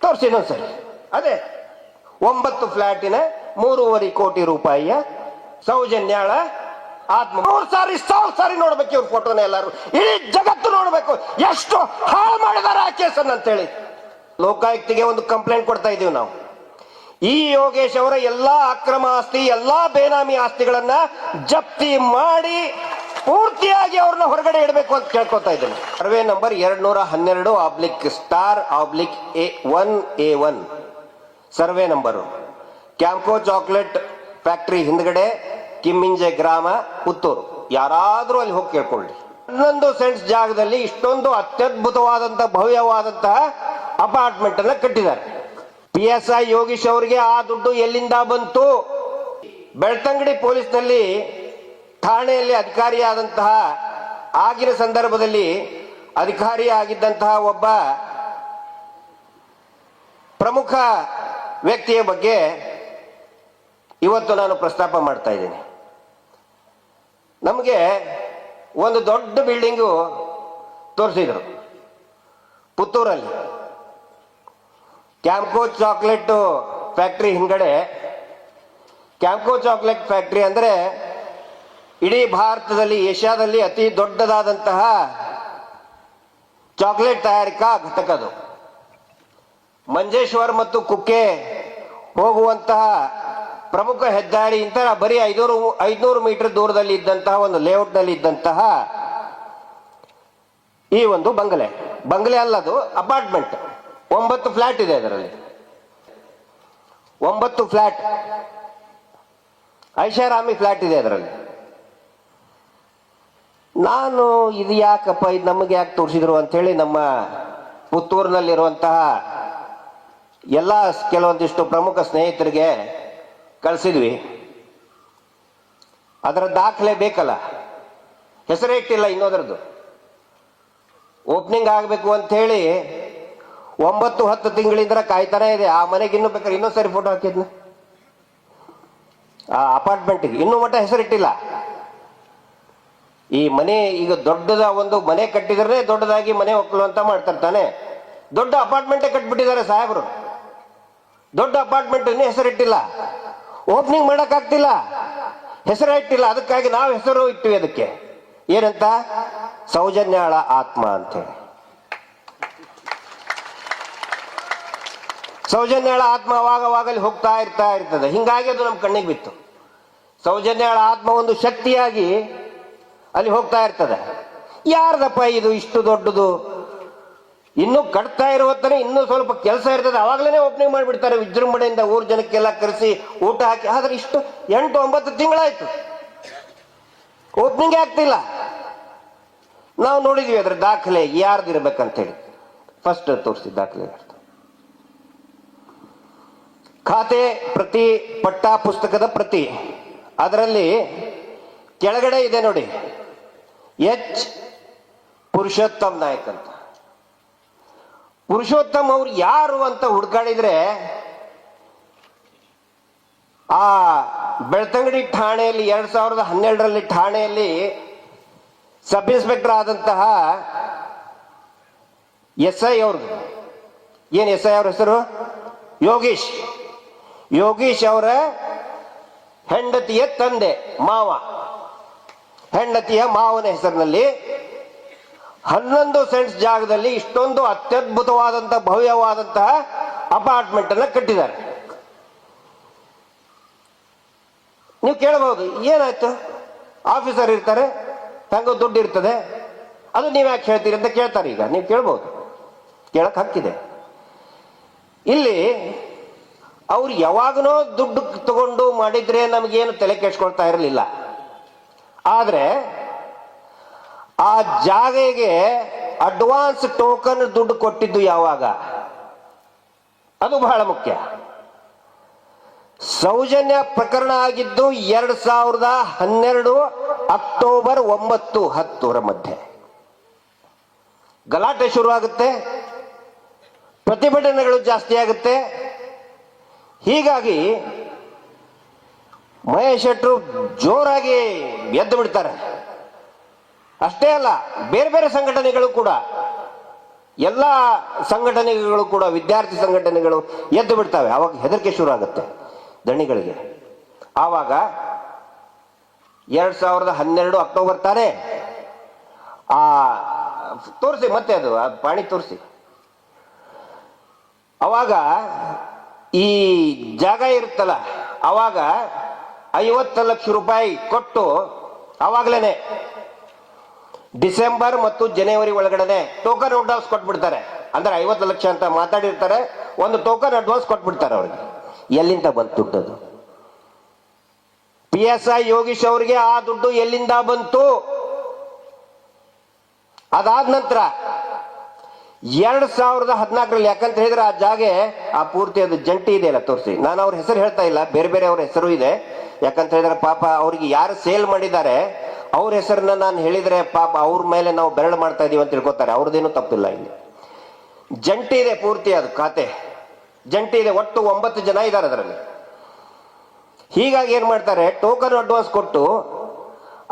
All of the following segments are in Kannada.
ತೋರಿಸಿ ಇನ್ನೊಂದ್ಸರಿ. ಅದೇ 9 ಫ್ಲಾಟಿನ 3.5 ಕೋಟಿ ರೂಪಾಯಿಯ ಸೌಜನ್ಯಾಳ ಆತ್ಮ. 100 ಸಾರಿ ನೋಡ್ಬೇಕು ಇವ್ರ ಫೋಟೋನ, ಎಲ್ಲರೂ ಇಡೀ ಜಗತ್ತು ನೋಡ್ಬೇಕು ಎಷ್ಟು ಹಾಳು ಮಾಡಿದಾರೆ ಆ ಕೇಸನ್ನ ಅಂತೇಳಿ. ಲೋಕಾಯುಕ್ತಿಗೆ ಒಂದು ಕಂಪ್ಲೇಂಟ್ ಕೊಡ್ತಾ ಇದೀವಿ ನಾವು. ಈ ಯೋಗೇಶ್ ಅವರ ಎಲ್ಲಾ ಅಕ್ರಮ ಆಸ್ತಿ, ಎಲ್ಲಾ ಬೇನಾಮಿ ಆಸ್ತಿಗಳನ್ನ ಜಪ್ತಿ ಮಾಡಿ ಪೂರ್ತಿಯಾಗಿ ಅವ್ರನ್ನ ಹೊರಗಡೆ ಇಡಬೇಕು ಅಂತ ಕೇಳ್ಕೊತಾ ಇದ್ದೇನೆ. Survey number 212//A1A1 survey number, Campco chocolate factory ಹಿಂದ್ಗಡೆ, ಕಿಮ್ಮಿಂಜೆ ಗ್ರಾಮ, ಪುತ್ತೂರು. ಯಾರಾದ್ರೂ ಅಲ್ಲಿ ಹೋಗಿ ಕೇಳ್ಕೊಳ್ಳಿ. 11 ಸೆಂಟ್ಸ್ ಜಾಗದಲ್ಲಿ ಇಷ್ಟೊಂದು ಅತ್ಯದ್ಭುತವಾದಂತಹ ಭವ್ಯವಾದಂತಹ ಅಪಾರ್ಟ್ಮೆಂಟ್ ಅನ್ನ ಕಟ್ಟಿದ್ದಾರೆ. PSI ಯೋಗೀಶ್ ಅವರಿಗೆ ಆ ದುಡ್ಡು ಎಲ್ಲಿಂದ ಬಂತು? ಬೆಳ್ತಂಗಡಿ ಪೊಲೀಸ್ನಲ್ಲಿ ಠಾಣೆಯಲ್ಲಿ ಅಧಿಕಾರಿಯಾದಂತಹ, ಆಗಿನ ಸಂದರ್ಭದಲ್ಲಿ ಅಧಿಕಾರಿಯಾಗಿದ್ದಂತಹ ಒಬ್ಬ ಪ್ರಮುಖ ವ್ಯಕ್ತಿಯ ಬಗ್ಗೆ ಇವತ್ತು ನಾನು ಪ್ರಸ್ತಾಪ ಮಾಡ್ತಾ ಇದ್ದೀನಿ. ನಮಗೆ ಒಂದು ದೊಡ್ಡ ಬಿಲ್ಡಿಂಗು ತೋರಿಸಿದ್ರು ಪುತ್ತೂರಲ್ಲಿ, ಕ್ಯಾಂಪ್ಕೋ ಚಾಕ್ಲೇಟ್ ಫ್ಯಾಕ್ಟರಿ ಹಿಂಗಡೆ. ಕ್ಯಾಂಪ್ಕೋ ಚಾಕ್ಲೇಟ್ ಫ್ಯಾಕ್ಟರಿ ಅಂದ್ರೆ ಇಡೀ ಭಾರತದಲ್ಲಿ, ಏಷ್ಯಾದಲ್ಲಿ ಅತಿ ದೊಡ್ಡದಾದಂತಹ ಚಾಕ್ಲೇಟ್ ತಯಾರಿಕಾ ಘಟಕದು. ಮಂಜೇಶ್ವರ್ ಮತ್ತು ಕುಕ್ಕೆ ಹೋಗುವಂತಹ ಪ್ರಮುಖ ಹೆದ್ದಾರಿ ಇಂತ ಬರೀ 500 ಮೀಟರ್ ದೂರದಲ್ಲಿ ಇದ್ದಂತಹ ಒಂದು ಲೇಔಟ್ ನಲ್ಲಿ ಇದ್ದಂತಹ ಈ ಒಂದು ಬಂಗಲೆ ಅಲ್ಲದು, ಅಪಾರ್ಟ್ಮೆಂಟ್. 9 ಫ್ಲಾಟ್ ಇದೆ ಅದರಲ್ಲಿ, 9 ಫ್ಲಾಟ್, ಐಷಾರಾಮಿ ಫ್ಲಾಟ್ ಇದೆ ಅದರಲ್ಲಿ. ನಾನು ಇದು ಯಾಕಪ್ಪ, ಇದು ನಮಗೆ ಯಾಕೆ ತೋರಿಸಿದ್ರು ಅಂತ ಹೇಳಿ ನಮ್ಮ ಪುತ್ತೂರಿನಲ್ಲಿರುವಂತಹ ಎಲ್ಲ ಕೆಲವೊಂದಿಷ್ಟು ಪ್ರಮುಖ ಸ್ನೇಹಿತರಿಗೆ ಕಳಿಸಿದ್ವಿ. ಅದರ ದಾಖಲೆ ಬೇಕಲ್ಲ, ಹೆಸರೇ ಇಟ್ಟಿಲ್ಲ ಇನ್ನೋದ್ರದ್ದು. ಓಪನಿಂಗ್ ಆಗಬೇಕು ಅಂತ ಹೇಳಿ 9-10 ತಿಂಗಳಿಂದ ಕಾಯ್ತಾನೆ ಇದೆ. ಆ ಮನೆಗೆ ಇನ್ನೂ ಬೇಕಾದ್ರೆ ಇನ್ನೊಂದ್ಸರಿ ಫೋಟೋ ಹಾಕಿದ್ನ, ಆ ಅಪಾರ್ಟ್ಮೆಂಟ್ಗೆ ಇನ್ನೂ ಮಟ್ಟ ಹೆಸರಿಟ್ಟಿಲ್ಲ. ಈ ಮನೆ ಈಗ ದೊಡ್ಡದ ಒಂದು ಮನೆ ಕಟ್ಟಿದ್ರೆ ದೊಡ್ಡದಾಗಿ ಮನೆ ಒಕ್ಕಲು ಅಂತ ಮಾಡ್ತಾರೆ ತಾನೆ. ದೊಡ್ಡ ಅಪಾರ್ಟ್ಮೆಂಟೇ ಕಟ್ಬಿಟ್ಟಿದ್ದಾರೆ ಸಾಹೇಬರು. ದೊಡ್ಡ ಅಪಾರ್ಟ್ಮೆಂಟ್ ಇನ್ನೂ ಹೆಸರಿಟ್ಟಿಲ್ಲ, ಓಪನಿಂಗ್ ಮಾಡಕ್ ಆಗ್ತಿಲ್ಲ, ಹೆಸರೇ ಇಟ್ಟಿಲ್ಲ. ಅದಕ್ಕಾಗಿ ನಾವು ಹೆಸರು ಇಟ್ಟಿವಿ ಅದಕ್ಕೆ, ಏನಂತ, ಸೌಜನ್ಯಾಳ ಆತ್ಮ ಅಂತೇಳಿ. ಸೌಜನ್ಯಾಳ ಆತ್ಮ ಅವಾಗಲಿ ಹೋಗ್ತಾ ಇರ್ತದೆ. ಹಿಂಗಾಗಿ ಅದು ನಮ್ಮ ಕಣ್ಣಿಗೆ ಬಿತ್ತು. ಸೌಜನ್ಯಾಳ ಆತ್ಮ ಒಂದು ಶಕ್ತಿಯಾಗಿ ಅಲ್ಲಿ ಹೋಗ್ತಾ ಇರ್ತದೆ. ಯಾರ್ದಪ್ಪ ಇದು ಇಷ್ಟು ದೊಡ್ಡದು? ಇನ್ನೂ ಕಟ್ತಾ ಇರುವತ್ತನೇ ಇನ್ನೂ ಸ್ವಲ್ಪ ಕೆಲಸ ಇರ್ತದೆ, ಅವಾಗಲೇ ಓಪನಿಂಗ್ ಮಾಡಿಬಿಡ್ತಾರೆ ವಿಜೃಂಭಣೆಯಿಂದ, ಊರ್ ಜನಕ್ಕೆಲ್ಲ ಕರೆಸಿ ಊಟ ಹಾಕಿ. ಆದ್ರೆ ಇಷ್ಟು 8-9 ತಿಂಗಳಾಯ್ತು, ಓಪನಿಂಗ್ ಆಗ್ತಿಲ್ಲ. ನಾವು ನೋಡಿದ್ವಿ ಅದ್ರ ದಾಖಲೆ ಯಾರ್ದಿರ್ಬೇಕಂತೇಳಿ. ಫಸ್ಟ್ ತೋರಿಸಿ ದಾಖಲೆ, ಖಾತೆ ಪ್ರತಿ, ಪಟ್ಟ ಪುಸ್ತಕದ ಪ್ರತಿ. ಅದರಲ್ಲಿ ಕೆಳಗಡೆ ಇದೆ ನೋಡಿ, ಎಚ್ ಪುರುಷೋತ್ತಮ್ ನಾಯಕ್ ಅಂತ. ಪುರುಷೋತ್ತಮ್ ಅವ್ರು ಯಾರು ಅಂತ ಹುಡುಕಾಡಿದ್ರೆ ಆ ಬೆಳ್ತಂಗಡಿ ಠಾಣೆಯಲ್ಲಿ 2012ರಲ್ಲಿ ಠಾಣೆಯಲ್ಲಿ ಸಬ್ ಇನ್ಸ್ಪೆಕ್ಟರ್ ಆದಂತಹ SI ಅವ್ರದ್ದು, ಏನ್ SI ಅವ್ರ ಹೆಸರು? ಯೋಗೀಶ್ ಅವರ ಹೆಂಡತಿಯ ತಂದೆ, ಹೆಂಡತಿಯ ಮಾವನ ಹೆಸರಿನಲ್ಲಿ 11 ಸೆಂಟ್ಸ್ ಜಾಗದಲ್ಲಿ ಇಷ್ಟೊಂದು ಅತ್ಯದ್ಭುತವಾದಂತಹ ಭವ್ಯವಾದಂತಹ ಅಪಾರ್ಟ್ಮೆಂಟ್ ಅನ್ನ ಕಟ್ಟಿದ್ದಾರೆ. ನೀವು ಕೇಳಬಹುದು, ಏನಾಯ್ತು, ಆಫೀಸರ್ ಇರ್ತಾರೆ, ತಂಗೋ ದುಡ್ಡು ಇರ್ತದೆ, ಅದು ನೀವ್ ಯಾಕೆ ಹೇಳ್ತೀರಿ ಅಂತ ಕೇಳ್ತಾರೆ. ಈಗ ನೀವು ಕೇಳ್ಬಹುದು, ಕೇಳಕ್ ಹಕ್ಕಿದೆ. ಇಲ್ಲಿ ಅವ್ರು ಯಾವಾಗನೋ ದುಡ್ಡು ತಗೊಂಡು ಮಾಡಿದ್ರೆ ನಮಗೇನು ತಲೆ ಕೆಡ್ಸ್ಕೊಳ್ತಾ ಇರಲಿಲ್ಲ. ಆದ್ರೆ ಆ ಜಾಗೆಗೆ ಅಡ್ವಾನ್ಸ್ ಟೋಕನ್ ದುಡ್ಡು ಕೊಟ್ಟಿದ್ದು ಯಾವಾಗ, ಅದು ಬಹಳ ಮುಖ್ಯ. ಸೌಜನ್ಯ ಪ್ರಕರಣ ಆಗಿದ್ದು 2012 ಅಕ್ಟೋಬರ್ 9-10 ಮಧ್ಯೆ. ಗಲಾಟೆ ಶುರು ಆಗುತ್ತೆ, ಪ್ರತಿಭಟನೆಗಳು ಜಾಸ್ತಿ ಆಗುತ್ತೆ. ಹೀಗಾಗಿ ಮಹೇಶ್ ಶೆಟ್ರು ಜೋರಾಗಿ ಎದ್ದು ಬಿಡ್ತಾರೆ. ಅಷ್ಟೇ ಅಲ್ಲ, ಬೇರೆ ಬೇರೆ ಸಂಘಟನೆಗಳು ಕೂಡ ಎಲ್ಲ ಸಂಘಟನೆಗಳು ಕೂಡ, ವಿದ್ಯಾರ್ಥಿ ಸಂಘಟನೆಗಳು ಎದ್ದು ಬಿಡ್ತವೆ. ಅವಾಗ ಹೆದರಿಕೆ ಶುರು ಆಗುತ್ತೆ ದಣಿಗಳಿಗೆ. ಆವಾಗ 2012 ಅಕ್ಟೋಬರ್ ತಾನೇ ಆ ತೋರಿಸಿ, ಮತ್ತೆ ಅದು ಪಾಣಿ ತೋರಿಸಿ. ಅವಾಗ ಈ ಜಾಗ ಇರುತ್ತಲ್ಲ, ಅವಾಗ 50 ಲಕ್ಷ ರೂಪಾಯಿ ಕೊಟ್ಟು ಅವಾಗ್ಲೇನೆ ಡಿಸೆಂಬರ್ ಮತ್ತು ಜನವರಿ ಒಳಗಡೆ ಟೋಕನ್ ಅಡ್ವಾನ್ಸ್ ಕೊಟ್ಬಿಡ್ತಾರೆ. ಅಂದ್ರೆ 50 ಲಕ್ಷ ಅಂತ ಮಾತಾಡಿರ್ತಾರೆ, ಒಂದು ಟೋಕನ್ ಅಡ್ವಾನ್ಸ್ ಕೊಟ್ಬಿಡ್ತಾರೆ ಅವ್ರಿಗೆ. ಎಲ್ಲಿಂದ ಬಂತು ದುಡ್ಡು? PSI ಯೋಗೀಶ್ ಅವರಿಗೆ ಆ ದುಡ್ಡು ಎಲ್ಲಿಂದ ಬಂತು? ಅದಾದ ನಂತರ 2014ರಲ್ಲಿ, ಯಾಕಂತ ಹೇಳಿದ್ರೆ ಆ ಜಾಗೆ ಆ ಪೂರ್ತಿ ಅದು ಜಂಟಿ ಇದೆಯಲ್ಲ, ತೋರಿಸಿ. ನಾನು ಅವ್ರ ಹೆಸರು ಹೇಳ್ತಾ ಇಲ್ಲ, ಬೇರೆ ಬೇರೆ ಅವ್ರ ಹೆಸರು ಇದೆ. ಯಾಕಂತ ಹೇಳಿದ್ರೆ ಪಾಪ ಅವ್ರಿಗೆ ಯಾರು ಸೇಲ್ ಮಾಡಿದ್ದಾರೆ ಅವ್ರ ಹೆಸರನ್ನ ನಾನು ಹೇಳಿದ್ರೆ ಪಾಪ ಅವ್ರ ಮೇಲೆ ನಾವು ಬೆರಳು ಮಾಡ್ತಾ ಇದೀವಿ ಅಂತ ತಿಳ್ಕೊತಾರೆ. ಅವ್ರದ್ದೇನು ತಪ್ಪಿಲ್ಲ. ಇಲ್ಲಿ ಜಂಟಿ ಇದೆ, ಪೂರ್ತಿ ಅದು ಖಾತೆ ಜಂಟಿ ಇದೆ. ಒಟ್ಟು 9 ಜನ ಇದ್ದಾರೆ ಅದರಲ್ಲಿ. ಹೀಗಾಗಿ ಏನ್ ಮಾಡ್ತಾರೆ, ಟೋಕನ್ ಅಡ್ವಾನ್ಸ್ ಕೊಟ್ಟು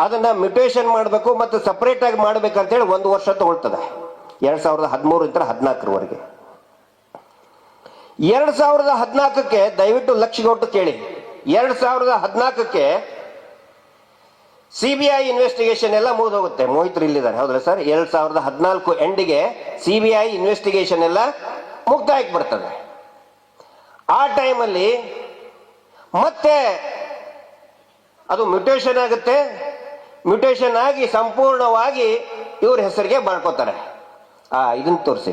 ಅದನ್ನ ಮ್ಯೂಟೇಷನ್ ಮಾಡಬೇಕು ಮತ್ತು ಸಪರೇಟ್ ಆಗಿ ಮಾಡ್ಬೇಕಂತ ಹೇಳಿ 1 ವರ್ಷ ತಗೊಳ್ತದೆ. 2013 14ರವರೆಗೆ. 2014ಕ್ಕೆ ದಯವಿಟ್ಟು ಲಕ್ಷ ಕೊಟ್ಟು ಕೇಳಿ. 2014ಕ್ಕೆ CBI ಇನ್ವೆಸ್ಟಿಗೇಷನ್ ಎಲ್ಲ ಮುಗಿದೋಗುತ್ತೆ. ಮೋಹಿತ್ರು ಇಲ್ಲಿದ್ದಾರೆ, ಹೌದಲ್ಲ ಸರ್? 2014 ಎಂಡಿಗೆ CBI ಇನ್ವೆಸ್ಟಿಗೇಷನ್ ಎಲ್ಲ ಮುಕ್ತಾಯಕ್ಕೆ ಬರ್ತದೆ. ಆ ಟೈಮಲ್ಲಿ ಮತ್ತೆ ಅದು ಮ್ಯೂಟೇಷನ್ ಆಗುತ್ತೆ. ಮ್ಯೂಟೇಷನ್ ಆಗಿ ಸಂಪೂರ್ಣವಾಗಿ ಇವ್ರ ಹೆಸರಿಗೆ ಮಾಡ್ಕೋತಾರೆ. ಇದನ್ನ ತೋರಿಸಿ,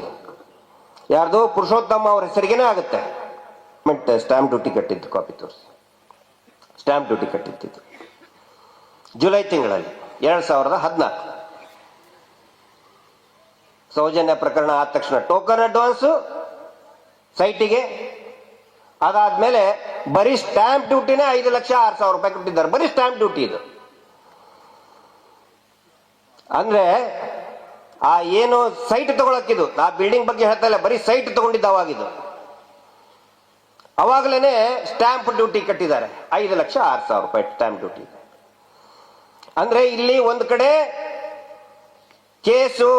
ಯಾರ್ದು? ಪುರುಷೋತ್ತಮ ಅವ್ರ ಹೆಸರಿಗೆನೇ ಆಗುತ್ತೆ. ಸ್ಟಾಂಪ್ ಡ್ಯೂಟಿ ಕಟ್ಟಿದ್ದು ಕಾಪಿ ತೋರಿಸಿ. ಸ್ಟಾಂಪ್ ಡ್ಯೂಟಿ ಕಟ್ಟಿದ್ದು ಜುಲೈ ತಿಂಗಳಲ್ಲಿ 2014. ಸೌಜನ್ಯ ಪ್ರಕರಣ ಆದ ತಕ್ಷಣ ಟೋಕನ್ ಅಡ್ವಾನ್ಸ್ ಸೈಟಿಗೆ. ಅದಾದ್ಮೇಲೆ ಬರೀ ಸ್ಟಾಂಪ್ ಡ್ಯೂಟಿನೇ 5,06,000 ರೂಪಾಯಿ ಕೊಟ್ಟಿದ್ದಾರೆ. ಬರೀ ಸ್ಟಾಂಪ್ ಡ್ಯೂಟಿ ಇದು. ಅಂದ್ರೆ ಆ ಏನು ಸೈಟ್ ತಗೊಳಕ್ಕಿದು, ಆ ಬಿಲ್ಡಿಂಗ್ ಬಗ್ಗೆ ಹೇಳ್ತಾ ಇಲ್ಲ, ಬರೀ ಸೈಟ್ ತಗೊಂಡಿದ್ದು ಅವಾಗಿದು. ಅವಾಗಲೇ ಸ್ಟಾಂಪ್ ಡ್ಯೂಟಿ ಕಟ್ಟಿದ್ದಾರೆ 5,06,000 ರೂಪಾಯಿ ಸ್ಟಾಂಪ್ ಡ್ಯೂಟಿ. ಅಂದ್ರೆ ಇಲ್ಲಿ ಒಂದು ಕಡೆ ಕೇಸು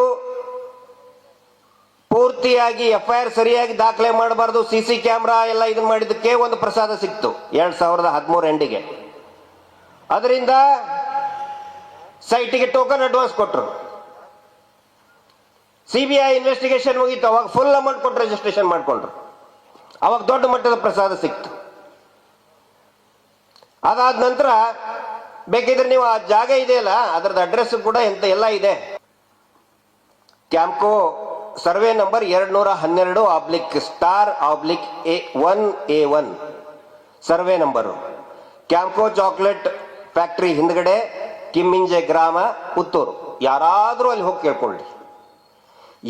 ಪೂರ್ತಿಯಾಗಿ FIR ಸರಿಯಾಗಿ ದಾಖಲೆ ಮಾಡಬಾರ್ದು, CC ಕ್ಯಾಮ್ರಾ ಎಲ್ಲ ಇದನ್ನ ಮಾಡಿದ್ದಕ್ಕೆ ಒಂದು ಪ್ರಸಾದ ಸಿಕ್ತು 2013 ಎಂಡಿಗೆ. ಅದರಿಂದ ಸೈಟಿಗೆ ಟೋಕನ್ ಅಡ್ವಾನ್ಸ್ ಕೊಟ್ಟರು. CBI ಇನ್ವೆಸ್ಟಿಗೇಷನ್ ಮುಗೀತು. ಅವಾಗ ಫುಲ್ ಅಮೌಂಟ್ ಕೊಟ್ಟು ರಿಜಿಸ್ಟ್ರೇಷನ್ ಮಾಡ್ಕೊಂಡ್ರು. ಅವಾಗ ದೊಡ್ಡ ಮಟ್ಟದ ಪ್ರಸಾದ ಸಿಕ್ತು. ಅದಾದ ನಂತರ ಬೇಕಿದ್ರೆ ನೀವು ಆ ಜಾಗ ಇದೆಯಲ್ಲ, ಅದರದ್ದು ಅಡ್ರೆಸ್ ಕೂಡ ಎಂತ ಎಲ್ಲ ಇದೆ. Campco survey number 212/**A1A1 survey number. Campco chocolate factory ಹಿಂದ್ಗಡೆ, ಕಿಮ್ಮಿಂಜೆ ಗ್ರಾಮ, ಪುತ್ತೂರು. ಯಾರಾದ್ರೂ ಅಲ್ಲಿ ಹೋಗಿ ಕೇಳ್ಕೊಳ್ಳಿ.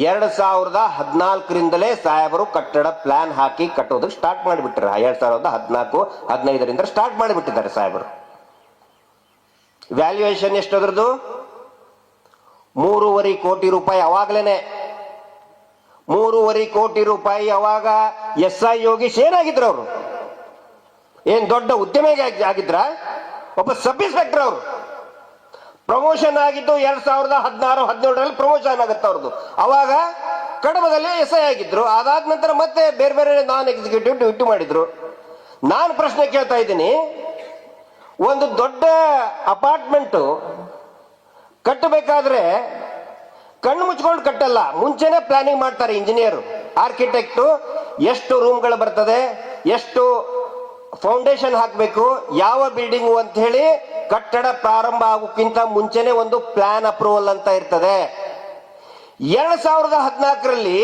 2014ರಿಂದಲೇ ಸಾಹೇಬರು ಕಟ್ಟಡ ಪ್ಲಾನ್ ಹಾಕಿ ಕಟ್ಟೋದಕ್ಕೆ ಸ್ಟಾರ್ಟ್ ಮಾಡಿಬಿಟ್ರೆ. 2014-15ರಿಂದ ಸ್ಟಾರ್ಟ್ ಮಾಡಿಬಿಟ್ಟಿದ್ದಾರೆ ಸಾಹೇಬರು. ವ್ಯಾಲ್ಯೂಯೇಷನ್ ಎಷ್ಟದ್ರದ್ದು? 3.5 ಕೋಟಿ ರೂಪಾಯಿ. ಅವಾಗ್ಲೇನೆ 3.5 ಕೋಟಿ ರೂಪಾಯಿ. ಅವಾಗ SI ಯೋಗೀಶ್ ಏನಾಗಿದ್ರು? ಅವರು ಏನ್ ದೊಡ್ಡ ಉದ್ಯಮಿಗೆ ಆಗಿದ್ರ? ಒಬ್ಬ ಸಬ್ ಇನ್ಸ್ಪೆಕ್ಟರ್. ಅವರು ಪ್ರಮೋಷನ್ ಆಗಿದ್ದು 2016-17ರಲ್ಲಿ ಪ್ರಮೋಷನ್ ಆಗುತ್ತೆ ಅವ್ರದ್ದು. ಅವಾಗ ಕಡಬದಲ್ಲಿ SI ಆಗಿದ್ರು. ಅದಾದ ನಂತರ ಮತ್ತೆ ಬೇರೆ ಬೇರೆ ನಾನ್ ಎಕ್ಸಿಕ್ಯೂಟಿವ್ ಡ್ಯೂಟಿ ಮಾಡಿದ್ರು. ನಾನು ಪ್ರಶ್ನೆ ಕೇಳ್ತಾ ಇದ್ದೀನಿ, ಒಂದು ದೊಡ್ಡ ಅಪಾರ್ಟ್ಮೆಂಟ್ ಕಟ್ಟಬೇಕಾದ್ರೆ ಕಣ್ಣು ಮುಚ್ಕೊಂಡು ಕಟ್ಟಲ್ಲ, ಮುಂಚೆನೆ ಪ್ಲಾನಿಂಗ್ ಮಾಡ್ತಾರೆ ಇಂಜಿನಿಯರ್, ಆರ್ಕಿಟೆಕ್ಟ್. ಎಷ್ಟು ರೂಮ್ಗಳು ಬರ್ತದೆ, ಎಷ್ಟು ಫೌಂಡೇಶನ್ ಹಾಕಬೇಕು, ಯಾವ ಬಿಲ್ಡಿಂಗು ಅಂತ ಹೇಳಿ ಕಟ್ಟಡ ಪ್ರಾರಂಭ ಆಗೋಕ್ಕಿಂತ ಮುಂಚೆನೆ ಒಂದು ಪ್ಲಾನ್ ಅಪ್ರೂವಲ್ ಅಂತ ಇರ್ತದೆ. 2014ರಲ್ಲಿ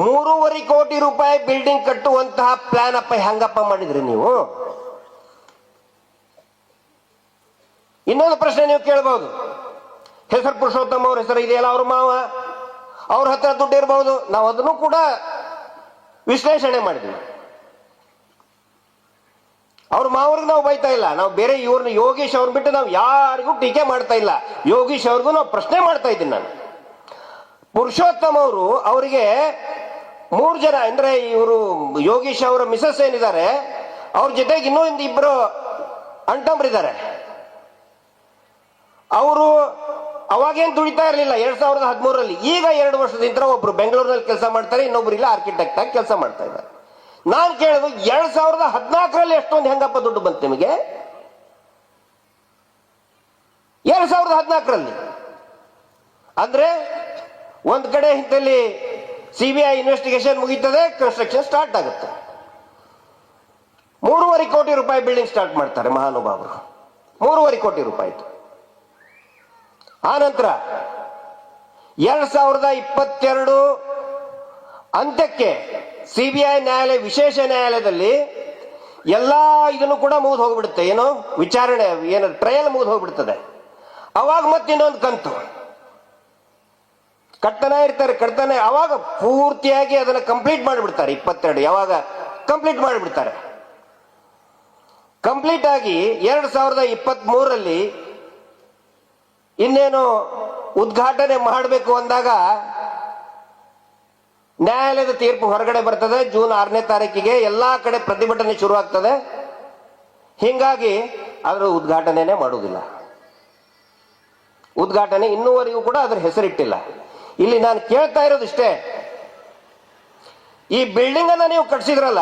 3.5 ಕೋಟಿ ರೂಪಾಯಿ ಬಿಲ್ಡಿಂಗ್ ಕಟ್ಟುವಂತಹ ಪ್ಲಾನ್ ಅಪ್ಪ ಹೆಂಗಪ್ಪ ಮಾಡಿದ್ರಿ ನೀವು? ಇನ್ನೊಂದು ಪ್ರಶ್ನೆ ನೀವು ಕೇಳಬಹುದು, ಹೆಸರು ಪುರುಷೋತ್ತಮ ಅವ್ರ ಹೆಸರು ಇದೆಯಲ್ಲ, ಅವ್ರ ಮಾವ, ಅವ್ರ ಹತ್ರ ದುಡ್ಡು ಇರಬಹುದು. ನಾವು ಅದನ್ನು ಕೂಡ ವಿಶ್ಲೇಷಣೆ ಮಾಡಿದ್ವಿ. ಅವ್ರ ಮಾವ್ರಿಗೆ ನಾವು ಬೈತಾ ಇಲ್ಲ, ನಾವು ಬೇರೆ ಇವ್ರನ್ನ ಯೋಗೀಶ್ ಅವ್ರನ್ನ ಬಿಟ್ಟು ನಾವು ಯಾರಿಗೂ ಟೀಕೆ ಮಾಡ್ತಾ ಇಲ್ಲ. ಯೋಗೀಶ್ ಅವ್ರಿಗೂ ನಾವು ಪ್ರಶ್ನೆ ಮಾಡ್ತಾ ಇದ್ದೀನಿ ನಾನು. ಪುರುಷೋತ್ತಮ ಅವರು, ಅವರಿಗೆ 3 ಜನ, ಅಂದ್ರೆ ಇವರು ಯೋಗೀಶ್ ಅವರ ಮಿಸಸ್ ಏನಿದ್ದಾರೆ, ಅವ್ರ ಜೊತೆಗೆ ಇನ್ನೂ 2 ಅಣ್ತಂಬ್ರಿದ್ದಾರೆ. ಅವರು ಅವಾಗೇನು ದುಡಿತಾ ಇರಲಿಲ್ಲ 2013ರಲ್ಲಿ. ಈಗ 2 ವರ್ಷದಿಂದ ಒಬ್ರು ಬೆಂಗಳೂರಿನಲ್ಲಿ ಕೆಲಸ ಮಾಡ್ತಾರೆ, ಇನ್ನೊಬ್ರು ಇಲ್ಲ ಆರ್ಕಿಟೆಕ್ಟ್ ಆಗಿ ಕೆಲಸ ಮಾಡ್ತಾ ಇದ್ದಾರೆ. ನಾನು ಕೇಳಿದ್ರು 2014ರಲ್ಲಿ ಎಷ್ಟೊಂದು ಹೆಂಗಪ್ಪ ದುಡ್ಡು ಬಂತು ನಿಮಗೆ? 2014ರಲ್ಲಿ ಅಂದ್ರೆ ಒಂದ್ ಕಡೆ ಇಂತಲ್ಲಿ CBI ಇನ್ವೆಸ್ಟಿಗೇಷನ್ ಮುಗೀತದೆ, ಕನ್ಸ್ಟ್ರಕ್ಷನ್ ಸ್ಟಾರ್ಟ್ ಆಗುತ್ತೆ. 3.5 ಕೋಟಿ ರೂಪಾಯಿ ಬಿಲ್ಡಿಂಗ್ ಸ್ಟಾರ್ಟ್ ಮಾಡ್ತಾರೆ ಮಹಾನುಭಾವರು. 3.5 ಕೋಟಿ ರೂಪಾಯಿ. ಆ ನಂತರ 2022 ಅಂತ್ಯಕ್ಕೆ CBI ನ್ಯಾಯಾಲಯ, ವಿಶೇಷ ನ್ಯಾಯಾಲಯದಲ್ಲಿ ಎಲ್ಲಾ ಇದನ್ನು ಕೂಡ ಮುಗಿದು ಹೋಗ್ಬಿಡುತ್ತೆ. ಏನು ವಿಚಾರಣೆ, ಏನು ಟ್ರಯಲ್ ಮುಗಿದು ಹೋಗ್ಬಿಡ್ತದೆ. ಅವಾಗ ಮತ್ತೆ ಇನ್ನೊಂದು ಕಂತು ಕಟ್ತಾನೆ ಇರ್ತಾರೆ, ಕಟ್ತಾನೆ. ಅವಾಗ ಪೂರ್ತಿಯಾಗಿ ಅದನ್ನು ಕಂಪ್ಲೀಟ್ ಮಾಡಿಬಿಡ್ತಾರೆ. 22 ಯಾವಾಗ ಕಂಪ್ಲೀಟ್ ಮಾಡಿಬಿಡ್ತಾರೆ. ಕಂಪ್ಲೀಟ್ ಆಗಿ 2023ರಲ್ಲಿ ಇನ್ನೇನು ಉದ್ಘಾಟನೆ ಮಾಡಬೇಕು ಅಂದಾಗ ನ್ಯಾಯಾಲಯದ ತೀರ್ಪು ಹೊರಗಡೆ ಬರ್ತದೆ. ಜೂನ್ 6ನೇ ತಾರೀಕಿಗೆ ಎಲ್ಲಾ ಕಡೆ ಪ್ರತಿಭಟನೆ ಶುರು ಆಗ್ತದೆ. ಹಿಂಗಾಗಿ ಅದರ ಉದ್ಘಾಟನೆನೇ ಮಾಡುವುದಿಲ್ಲ. ಉದ್ಘಾಟನೆ ಇನ್ನೂವರೆಗೂ ಕೂಡ ಅದರ ಹೆಸರಿಟ್ಟಿಲ್ಲ. ಇಲ್ಲಿ ನಾನು ಕೇಳ್ತಾ ಇರೋದಿಷ್ಟೇ, ಈ ಬಿಲ್ಡಿಂಗ್ ಅನ್ನ ನೀವು ಕಟ್ಸಿದ್ರಲ್ಲ,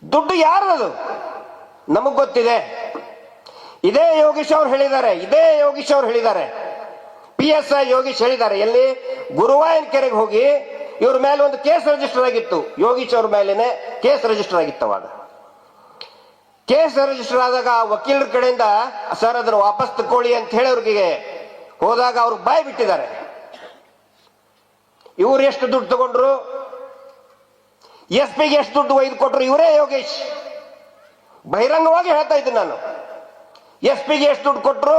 ದುಡ್ಡು ಯಾರದು ನಮಗ್ ಗೊತ್ತಿದೆ. ಇದೇ ಯೋಗೀಶ್ ಅವ್ರು ಹೇಳಿದ್ದಾರೆ, PSI ಯೋಗೀಶ್ ಹೇಳಿದ್ದಾರೆ. ಎಲ್ಲಿ? ಗುರುವಾಯನ್ ಕೆರೆಗೆ ಹೋಗಿ ಇವ್ರ ಮೇಲೆ ಒಂದು ಕೇಸ್ ರಿಜಿಸ್ಟರ್ ಆಗಿತ್ತು. ಯೋಗೀಶ್ ಅವ್ರ ಮೇಲೇನೆ ಕೇಸ್ ರಿಜಿಸ್ಟರ್ ಆಗಿತ್ತು. ಅವಾಗ ಕೇಸ್ ರಿಜಿಸ್ಟರ್ ಆದಾಗ ವಕೀಲರ ಕಡೆಯಿಂದ ಸರ್ ಅದನ್ನು ವಾಪಸ್ ತಕೊಳ್ಳಿ ಅಂತ ಹೇಳಿ ಅವ್ರಿಗೆ ಹೋದಾಗ ಅವ್ರು ಬಾಯಿ ಬಿಟ್ಟಿದ್ದಾರೆ. ಇವ್ರು ಎಷ್ಟು ದುಡ್ಡು ತಗೊಂಡ್ರು, SP ಗೆ ಎಷ್ಟು ದುಡ್ಡು ಒಯ್ದು ಕೊಟ್ರು, ಇವರೇ ಯೋಗೇಶ್. ಬಹಿರಂಗವಾಗಿ ಹೇಳ್ತಾ ಇದ್ದೀನಿ ನಾನು. SP ಗೆ ಎಷ್ಟು ದುಡ್ಡು ಕೊಟ್ರು,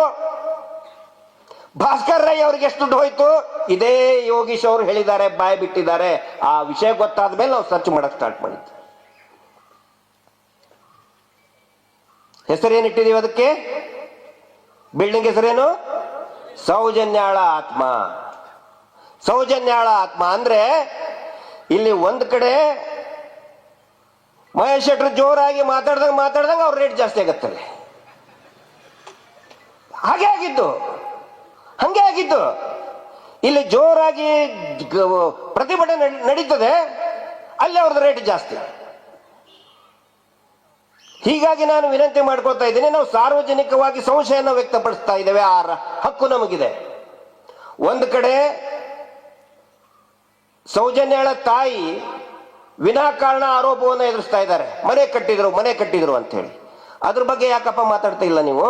ಭಾಸ್ಕರ್ ರೈ ಅವ್ರಿಗೆ ಎಷ್ಟು ದುಡ್ಡು ಹೋಯ್ತು, ಇದೇ ಯೋಗೀಶ್ ಅವರು ಹೇಳಿದ್ದಾರೆ, ಬಾಯಿ ಬಿಟ್ಟಿದ್ದಾರೆ. ಆ ವಿಷಯ ಗೊತ್ತಾದ ಮೇಲೆ ನಾವು ಸರ್ಚ್ ಮಾಡಕ್ ಸ್ಟಾರ್ಟ್ ಮಾಡಿದ್ವಿ. ಹೆಸರೇನಿಟ್ಟಿದೀವಿ ಅದಕ್ಕೆ? ಬಿಲ್ಡಿಂಗ್ ಹೆಸರೇನು? ಸೌಜನ್ಯಾಳ ಆತ್ಮ. ಸೌಜನ್ಯಾಳ ಆತ್ಮ ಅಂದ್ರೆ ಇಲ್ಲಿ ಒಂದ್ ಕಡೆ ಮಹೇಶ್ ಶೆಟ್ರು ಜೋರಾಗಿ ಮಾತಾಡ್ದಂಗ ಅವ್ರ ರೇಟ್ ಜಾಸ್ತಿ ಆಗತ್ತಲ್ಲ. ಹಾಗೆ ಆಗಿದ್ದು. ಇಲ್ಲಿ ಜೋರಾಗಿ ಪ್ರತಿಭಟನೆ ನಡೀತದೆ, ಅಲ್ಲಿ ಅವ್ರದ್ದು ರೇಟ್ ಜಾಸ್ತಿ. ಹೀಗಾಗಿ ನಾನು ವಿನಂತಿ ಮಾಡ್ಕೊಳ್ತಾ ಇದ್ದೀನಿ, ನಾವು ಸಾರ್ವಜನಿಕವಾಗಿ ಸಂಶಯನ ವ್ಯಕ್ತಪಡಿಸ್ತಾ ಇದ್ದೇವೆ. ಆ ಹಕ್ಕು ನಮಗಿದೆ. ಒಂದು ಕಡೆ ಸೌಜನ್ಯಾಳ ತಾಯಿ ವಿನಾಕಾರಣ ಆರೋಪವನ್ನು ಎದುರಿಸ್ತಾ ಇದ್ದಾರೆ, ಮನೆ ಕಟ್ಟಿದ್ರು ಅಂತ ಹೇಳಿ. ಅದ್ರ ಬಗ್ಗೆ ಯಾಕಪ್ಪ ಮಾತಾಡ್ತಾ ಇಲ್ಲ ನೀವು?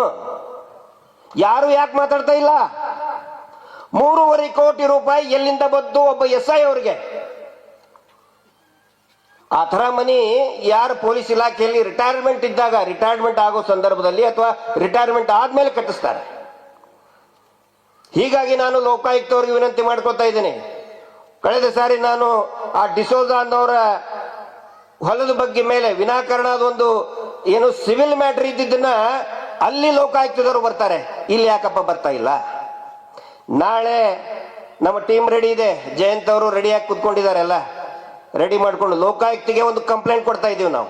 ಯಾರು ಯಾಕೆ ಮಾತಾಡ್ತಾ ಇಲ್ಲ? 3.5 ಕೋಟಿ ರೂಪಾಯಿ ಎಲ್ಲಿಂದ ಬಂತು ಒಬ್ಬ SI ಅವ್ರಿಗೆ? ಆ ಥರ ಮನಿ ಯಾರು ಪೊಲೀಸ್ ಇಲಾಖೆಯಲ್ಲಿ ರಿಟೈರ್ಮೆಂಟ್ ಆಗೋ ಸಂದರ್ಭದಲ್ಲಿ ಅಥವಾ ರಿಟೈರ್ಮೆಂಟ್ ಆದ್ಮೇಲೆ ಕಟ್ಟಿಸ್ತಾರೆ. ಹೀಗಾಗಿ ನಾನು ಲೋಕಾಯುಕ್ತವ್ರಿಗೆ ವಿನಂತಿ ಮಾಡ್ಕೊತಾ ಇದ್ದೀನಿ. ಕಳೆದ ಸಾರಿ ನಾನು ಆ ಡಿಸೋಜಾ ಅನ್ನೋರ ಹೊಲದ ಬಗ್ಗೆ ಮೇಲೆ ವಿನಾಕಾರಣ ಅದೊಂದು ಏನು ಸಿವಿಲ್ ಮ್ಯಾಟರ್ ಇದ್ದಿದ್ದನ್ನ ಅಲ್ಲಿ ಲೋಕಾಯುಕ್ತದವರು ಬರ್ತಾರೆ, ಇಲ್ಲಿ ಯಾಕಪ್ಪ ಬರ್ತಾ ಇಲ್ಲ? ನಾಳೆ ನಮ್ಮ ಟೀಮ್ ರೆಡಿ ಇದೆ, ಜಯಂತ್ ಅವರು ರೆಡಿಯಾಗಿ ಕುತ್ಕೊಂಡಿದ್ದಾರೆ, ಎಲ್ಲ ರೆಡಿ ಮಾಡ್ಕೊಂಡು ಲೋಕಾಯುಕ್ತಿಗೆ ಒಂದು ಕಂಪ್ಲೇಂಟ್ ಕೊಡ್ತಾ ಇದ್ದೀವಿ ನಾವು.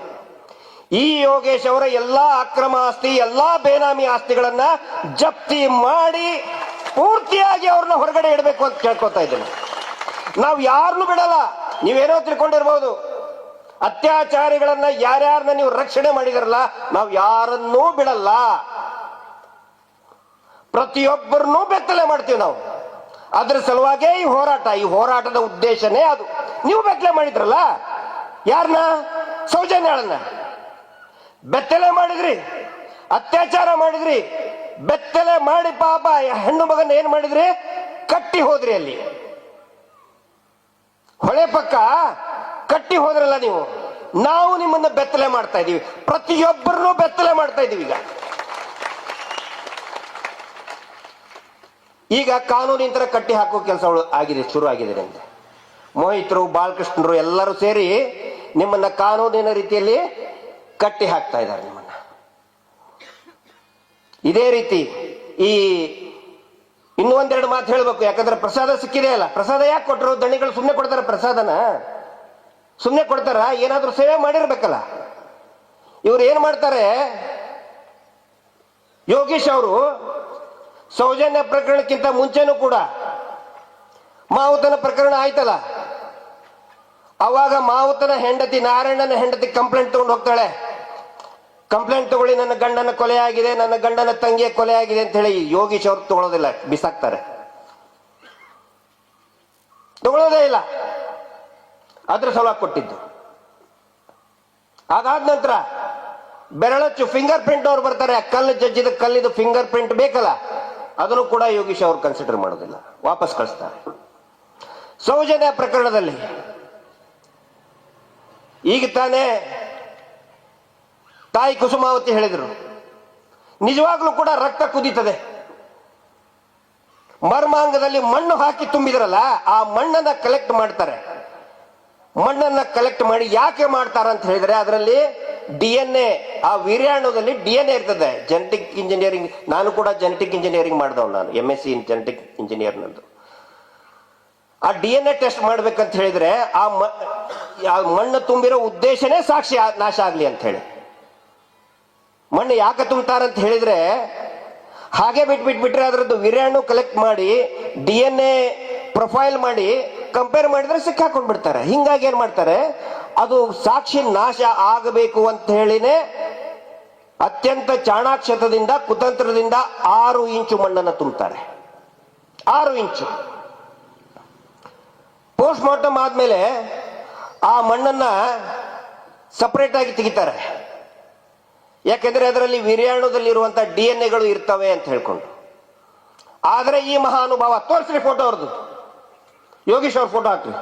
ಈ ಯೋಗೇಶ್ ಅವರ ಎಲ್ಲಾ ಅಕ್ರಮ ಆಸ್ತಿ, ಎಲ್ಲಾ ಬೇನಾಮಿ ಆಸ್ತಿಗಳನ್ನ ಜಪ್ತಿ ಮಾಡಿ ಪೂರ್ತಿಯಾಗಿ ಅವ್ರನ್ನ ಹೊರಗಡೆ ಇಡಬೇಕು ಅಂತ ಕೇಳ್ಕೊತಾ ಇದ್ದೇನೆ. ನಾವು ಯಾರನ್ನು ಬಿಡಲ್ಲ. ನೀವೇನೋ ತಿಳ್ಕೊಂಡಿರ್ಬೋದು, ಅತ್ಯಾಚಾರಿಗಳನ್ನ ಯಾರ್ಯಾರನ್ನ ನೀವು ರಕ್ಷಣೆ ಮಾಡಿದಾರಲ್ಲ, ನಾವು ಯಾರನ್ನೂ ಬಿಡಲ್ಲ. ಪ್ರತಿಯೊಬ್ಬರನ್ನೂ ಬೆತ್ತಲೆ ಮಾಡ್ತೀವಿ ನಾವು. ಅದ್ರ ಸಲುವಾಗೇ ಈ ಹೋರಾಟದ ಉದ್ದೇಶನೇ ಅದು. ನೀವು ಬೆತ್ತಲೆ ಮಾಡಿದ್ರಲ್ಲ, ಯಾರನ್ನ? ಸೌಜನ್ಯಾಳನ್ನ ಬೆತ್ತಲೆ ಮಾಡಿದ್ರಿ, ಅತ್ಯಾಚಾರ ಮಾಡಿದ್ರಿ. ಬೆತ್ತಲೆ ಮಾಡಿ ಪಾಪ ಹೆಣ್ಣು ಮಗನ ಏನ್ ಮಾಡಿದ್ರಿ? ಕಟ್ಟಿ ಹೋದ್ರಿ. ಅಲ್ಲಿ ಹೊಳೆ ಪಕ್ಕ ಕಟ್ಟಿ ಹೋದ್ರಲ್ಲ ನೀವು. ನಾವು ನಿಮ್ಮನ್ನ ಬೆತ್ತಲೆ ಮಾಡ್ತಾ ಇದೀವಿ, ಪ್ರತಿಯೊಬ್ಬರನ್ನೂ ಬೆತ್ತಲೆ ಮಾಡ್ತಾ ಇದೀವಿ. ಈಗ ಕಾನೂನಿನ ತರ ಕಟ್ಟಿ ಹಾಕೋ ಕೆಲಸ ಶುರು ಆಗಿದೆ ಅಂತ ಮೋಹಿತರು, ಬಾಲಕೃಷ್ಣರು ಎಲ್ಲರೂ ಸೇರಿ ನಿಮ್ಮನ್ನ ಕಾನೂನಿನ ರೀತಿಯಲ್ಲಿ ಕಟ್ಟಿ ಹಾಕ್ತಾ ಇದ್ದಾರೆ ನಿಮ್ಮನ್ನ. ಇದೇ ರೀತಿ ಈ ಇನ್ನೂ ಒಂದೆರಡು ಮಾತು ಹೇಳ್ಬೇಕು, ಯಾಕಂದ್ರೆ ಪ್ರಸಾದ ಸಿಕ್ಕಿದೆ ಅಲ್ಲ. ಪ್ರಸಾದ ಯಾಕೆ ಕೊಟ್ಟರು? ದಣಿಗಳು ಸುಮ್ಮನೆ ಕೊಡ್ತಾರೆ ಪ್ರಸಾದನ? ಸುಮ್ಮನೆ ಕೊಡ್ತಾರ? ಏನಾದ್ರೂ ಸೇವೆ ಮಾಡಿರ್ಬೇಕಲ್ಲ. ಇವ್ರು ಏನ್ ಮಾಡ್ತಾರೆ, ಯೋಗೀಶ್ ಅವರು ಸೌಜನ್ಯ ಪ್ರಕರಣಕ್ಕಿಂತ ಮುಂಚೆನೂ ಕೂಡ ಮಾವುತನ ಪ್ರಕರಣ ಆಯ್ತಲ್ಲ, ಅವಾಗ ಮಾವುತನ ಹೆಂಡತಿ, ನಾರಾಯಣನ ಹೆಂಡತಿ ಕಂಪ್ಲೇಂಟ್ ತಗೊಂಡು ಹೋಗ್ತಾಳೆ. ಕಂಪ್ಲೇಂಟ್ ತಗೊಳ್ಳಿ, ನನ್ನ ಗಂಡನ ಕೊಲೆ ಆಗಿದೆ, ನನ್ನ ಗಂಡನ ತಂಗಿಯ ಕೊಲೆ ಆಗಿದೆ ಅಂತ ಹೇಳಿ. ಯೋಗೀಶ್ ಅವ್ರು ತಗೊಳ್ಳೋದಿಲ್ಲ, ಬಿಸಾಕ್ತಾರೆ, ತಗೊಳ್ಳೋದೇ ಇಲ್ಲ. ಅದ್ರ ಸಲುವಾಗಿ ಕೊಟ್ಟಿದ್ದು. ಅದಾದ ನಂತರ ಬೆರಳಚ್ಚು ಫಿಂಗರ್ ಪ್ರಿಂಟ್ ಅವ್ರು ಬರ್ತಾರೆ. ಕಲ್ಲು ಜಜ್ಜಿದ ಕಲ್ಲಿದು ಫಿಂಗರ್ ಪ್ರಿಂಟ್ ಬೇಕಲ್ಲ, ಅದನ್ನು ಕೂಡ ಯೋಗೀಶ್ ಅವ್ರು ಕನ್ಸಿಡರ್ ಮಾಡೋದಿಲ್ಲ, ವಾಪಸ್ ಕಳಿಸ್ತಾರೆ. ಸೌಜನ್ಯ ಪ್ರಕರಣದಲ್ಲಿ ಈಗ ತಾನೇ ತಾಯಿ ಕುಸುಮಾವತಿ ಹೇಳಿದ್ರು, ನಿಜವಾಗ್ಲೂ ಕೂಡ ರಕ್ತ ಕುದೀತದೆ. ಮರ್ಮಾಂಗದಲ್ಲಿ ಮಣ್ಣು ಹಾಕಿ ತುಂಬಿದ್ರಲ್ಲ, ಆ ಮಣ್ಣನ್ನ ಕಲೆಕ್ಟ್ ಮಾಡ್ತಾರೆ. ಮಣ್ಣನ್ನ ಕಲೆಕ್ಟ್ ಮಾಡಿ ಯಾಕೆ ಮಾಡ್ತಾರೆ ಅಂತ ಹೇಳಿದ್ರೆ, ಅದರಲ್ಲಿ DNA, ಆ ವೀರ್ಯಾಣುದಲ್ಲಿ DNA ಇರ್ತದೆ. ಜೆನೆಟಿಕ್ ಇಂಜಿನಿಯರಿಂಗ್, ನಾನು ಕೂಡ ಜೆನೆಟಿಕ್ ಇಂಜಿನಿಯರಿಂಗ್ ಮಾಡಿದವ್, ನಾನು MSc ಇನ್ ಜೆನೆಟಿಕ್ ಇಂಜಿನಿಯರ್ ನಂದು. ಆ DNA ಟೆಸ್ಟ್ ಮಾಡ್ಬೇಕಂತ ಹೇಳಿದ್ರೆ ಆ ಮಣ್ಣು ತುಂಬಿರೋ ಉದ್ದೇಶನೇ ಸಾಕ್ಷಿ ನಾಶ ಆಗ್ಲಿ ಅಂತ ಹೇಳಿ. ಮಣ್ಣು ಯಾಕೆ ತುಂಬ್ತಾರಂತ ಹೇಳಿದ್ರೆ, ಹಾಗೆ ಬಿಟ್ಬಿಟ್ರೆ ಅದರದ್ದು ವೀರ್ಯಾಣು ಕಲೆಕ್ಟ್ ಮಾಡಿ DNA ಪ್ರೊಫೈಲ್ ಮಾಡಿ ಕಂಪೇರ್ ಮಾಡಿದ್ರೆ ಸಿಕ್ಕಾಕೊಂಡ್ಬಿಡ್ತಾರೆ. ಹಿಂಗಾಗಿ ಏನ್ ಮಾಡ್ತಾರೆ, ಅದು ಸಾಕ್ಷಿ ನಾಶ ಆಗಬೇಕು ಅಂತ ಹೇಳಿನೇ ಅತ್ಯಂತ ಚಾಣಾಕ್ಷತದಿಂದ, ಕುತಂತ್ರದಿಂದ 6 ಇಂಚು ಮಣ್ಣನ್ನು ತುಂಬುತ್ತಾರೆ. 6 ಇಂಚು. ಪೋಸ್ಟ್ ಮಾರ್ಟಮ್ ಆದ್ಮೇಲೆ ಆ ಮಣ್ಣನ್ನ ಸಪರೇಟ್ ಆಗಿ ತೆಗಿತಾರೆ. ಯಾಕೆಂದ್ರೆ ಅದರಲ್ಲಿ ವೀರ್ಯಾಣುದಲ್ಲಿರುವಂತಹ DNA ಇರ್ತವೆ ಅಂತ ಹೇಳ್ಕೊಂಡು. ಆದ್ರೆ ಈ ಮಹಾನುಭಾವ, ತೋರಿಸ್ರಿ ಫೋಟೋ ಅವ್ರದ್ದು, ಯೋಗೀಶ್ ಅವ್ರ ಫೋಟೋ ಹಾಕ್ರಿ.